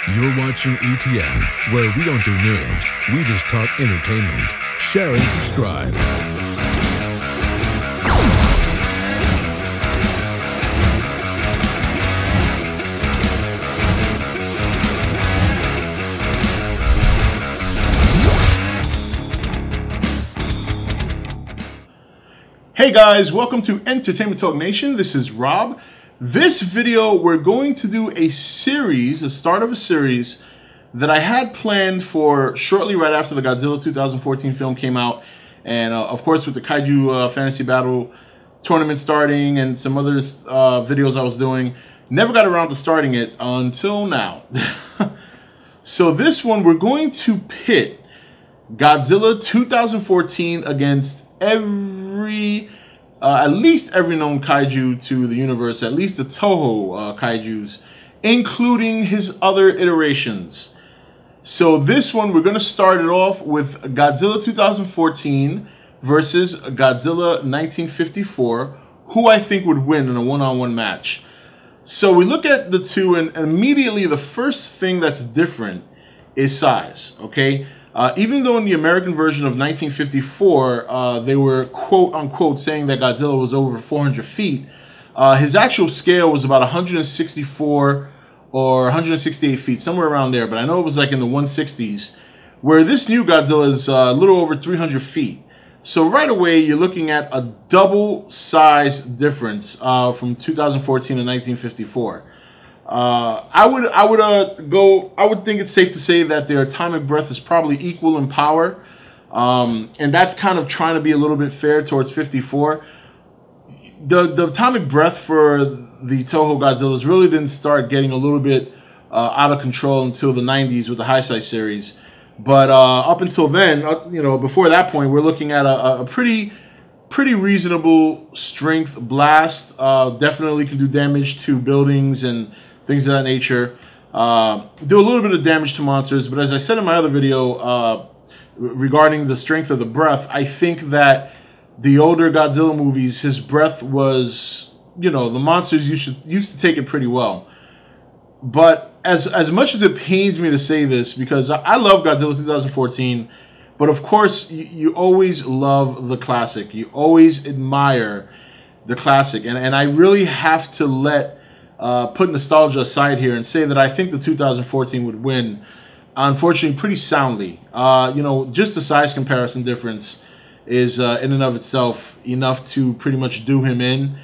You're watching E.T.N, where we don't do news, we just talk entertainment. Share and subscribe. Hey guys, welcome to Entertainment Talk Nation. This is Rob. This video, we're going to do a series, the start of a series that I had planned for shortly right after the Godzilla 2014 film came out. And of course, with the Kaiju Fantasy Battle tournament starting and some other videos I was doing, never got around to starting it until now. So this one, we're going to pit Godzilla 2014 against at least every known kaiju to the universe, at least the Toho kaijus, including his other iterations. So this one, we're going to start it off with Godzilla 2014 versus Godzilla 1954, who I think would win in a one-on-one match. So we look at the two, and immediately the first thing that's different is size, okay? Even though in the American version of 1954, they were quote-unquote saying that Godzilla was over 400 feet, his actual scale was about 164 or 168 feet, somewhere around there, but I know it was like in the 160s, where this new Godzilla is a little over 300 feet. So right away, you're looking at a double size difference from 2014 to 1954. I would think it's safe to say that their atomic breath is probably equal in power, and that's kind of trying to be a little bit fair towards 54. The atomic breath for the Toho Godzillas really didn't start getting a little bit out of control until the 90s with the Heisei series, but up until then, you know, before that point, we're looking at a pretty reasonable strength blast. Definitely can do damage to buildings and things of that nature. Do a little bit of damage to monsters, but as I said in my other video regarding the strength of the breath, I think that the older Godzilla movies, his breath was, you know, the monsters used to take it pretty well. But as much as it pains me to say this, because I love Godzilla 2014, but of course you always love the classic. You always admire the classic, and I really have to put nostalgia aside here and say that I think the 2014 would win, unfortunately, pretty soundly. You know, just the size comparison difference is in and of itself enough to pretty much do him in.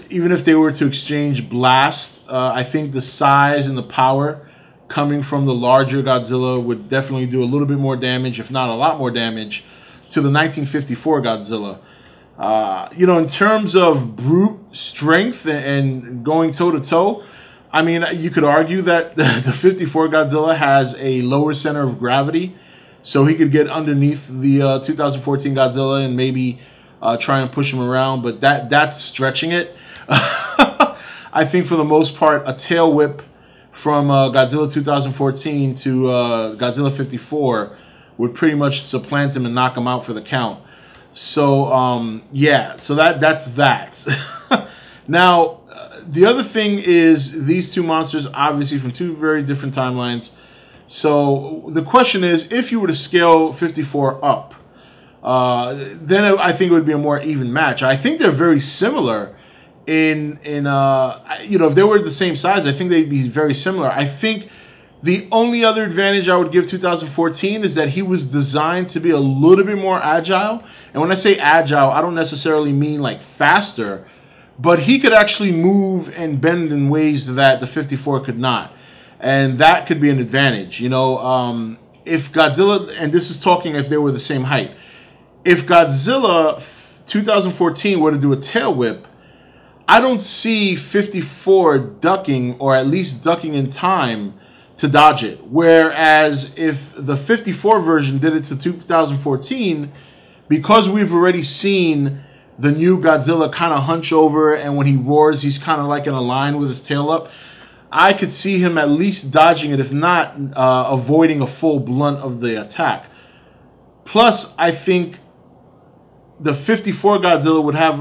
Even if they were to exchange blast, I think the size and the power coming from the larger Godzilla would definitely do a little bit more damage, if not a lot more damage, to the 1954 Godzilla. You know, in terms of brute strength and going toe-to-toe, I mean, you could argue that the 54 Godzilla has a lower center of gravity, so he could get underneath the 2014 Godzilla and maybe try and push him around, but that's stretching it. I think for the most part, a tail whip from Godzilla 2014 to Godzilla 54 would pretty much supplant him and knock him out for the count. So yeah, so that's that. Now, the other thing is these two monsters, obviously from two very different timelines. So the question is, if you were to scale 54 up, then I think it would be a more even match. I think they're very similar in you know, if they were the same size, I think they'd be very similar. I think the only other advantage I would give 2014 is that he was designed to be a little bit more agile. And when I say agile, I don't necessarily mean like faster, but he could actually move and bend in ways that the 54 could not. And that could be an advantage. You know, if Godzilla, and this is talking if they were the same height, if Godzilla 2014 were to do a tail whip, I don't see 54 ducking, or at least ducking in time to dodge it. Whereas if the 54 version did it to 2014, because we've already seen the new Godzilla kind of hunch over, and when he roars, he's kind of like in a line with his tail up, I could see him at least dodging it, if not avoiding a full blunt of the attack. Plus, I think the 54 Godzilla would have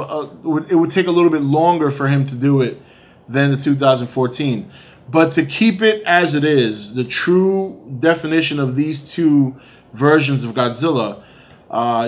it would take a little bit longer for him to do it than the 2014. But to keep it as it is, the true definition of these two versions of Godzilla,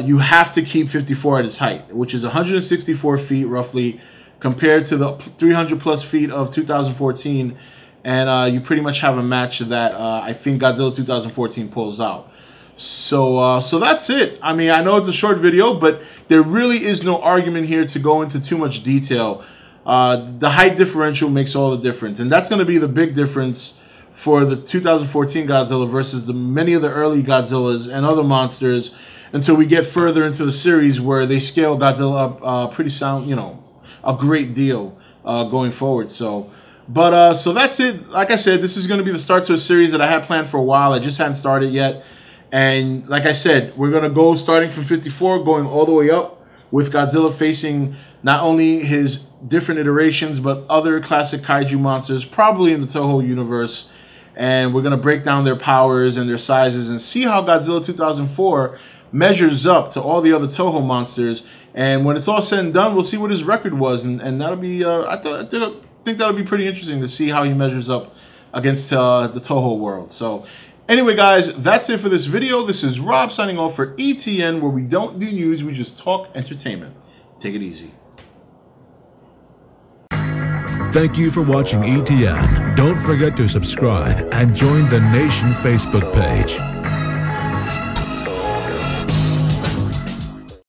you have to keep 54 at its height, which is 164 feet roughly, compared to the 300 plus feet of 2014. And you pretty much have a match that I think Godzilla 2014 pulls out. So that's it. I mean, I know it's a short video, but there really is no argument here to go into too much detail. The height differential makes all the difference, and that's going to be the big difference for the 2014 Godzilla versus many of the early Godzillas and other monsters until we get further into the series where they scale Godzilla up pretty sound, you know, a great deal going forward. So that's it. Like I said, this is going to be the start to a series that I had planned for a while. I just hadn't started yet. And like I said, we're going to go starting from 54, going all the way up with Godzilla facing not only his different iterations, but other classic kaiju monsters, probably in the Toho universe. And we're going to break down their powers and their sizes and see how Godzilla 2004 measures up to all the other Toho monsters. And when it's all said and done, we'll see what his record was. And that'll be, I think that'll be pretty interesting to see how he measures up against the Toho world. So anyway, guys, that's it for this video. This is Rob signing off for E.T.N, where we don't do news, we just talk entertainment. Take it easy. Thank you for watching E.T.N. Don't forget to subscribe and join the Nation Facebook page.